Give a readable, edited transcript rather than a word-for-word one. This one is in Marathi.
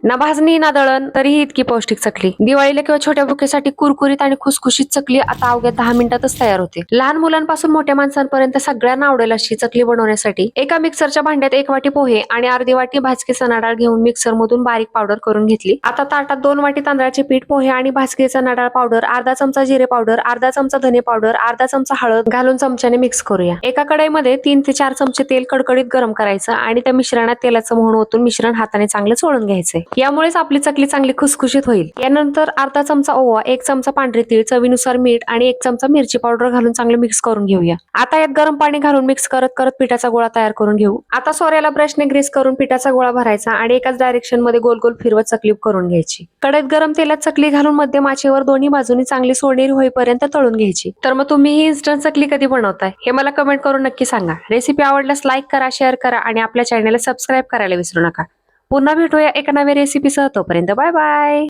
ना भाजणी ना दळण तरीही इतकी पौष्टिक चकली. दिवाळीला किंवा छोट्या भुकेसाठी कुरकुरीत आणि खुसखुशीत चकली आता अवघ्या 10 मिनिटातच तयार होते. लहान मुलांपासून मोठ्या माणसांपर्यंत सगळ्यांना आवडेल अशी चकली बनवण्यासाठी एका मिक्सरच्या भांड्यात 1 वाटी पोहे आणि अर्धी वाटी भाजकी चणा डाळ घेऊन मिक्सर मधून बारीक पावडर करून घेतली. आता ताटात 2 वाटी तांदळाचे पीठ, पोहे आणि भाजकी चणा डाळ पावडर, अर्धा चमचा जिरे पावडर, अर्धा चमचा धने पावडर, अर्धा चमचा हळद घालून चमच्याने मिक्स करूया. एका कढईमध्ये 3 ते 4 चमचे तेल कडकडीत गरम करायचं आणि त्या मिश्रणात तेलाचं मोहन ओतून मिश्रण हाताने चांगलं चोळून घ्यायचंय. यामुळेच आपली चकली चांगली खुसखुशीत होईल. यानंतर अर्धा चमचा ओवा, 1 चमचा पांढरे तीळ, चवीनुसार मीठ आणि 1 चमचा मिरची पावडर घालून चांगलं मिक्स करून घेऊया. आता यात गरम पाणी घालून मिक्स करत करत पिठाचा गोळा तयार करून घेऊ. आता सोऱ्याला ब्रशने ग्रीस करून पिठाचा गोळा भरायचा आणि एकाच डायरेक्शन मध्ये गोल गोल फिरवत चकली करून घ्यायची. कढईत गरम तेलात चकली घालून मध्यम आचेवर दोन्ही बाजूनी चांगली सोनेरी होईपर्यंत तळून घ्यायची. तर मग तुम्ही ही इन्स्टंट चकली कधी बनवताय हे मला कमेंट करून नक्की सांगा. रेसिपी आवडल्यास लाईक करा, शेअर करा आणि आपल्या चॅनलला सबस्क्राईब करायला विसरू नका. पुन्हा भेटूया एका नव्या रेसिपीसह. तोपर्यंत बाय बाय.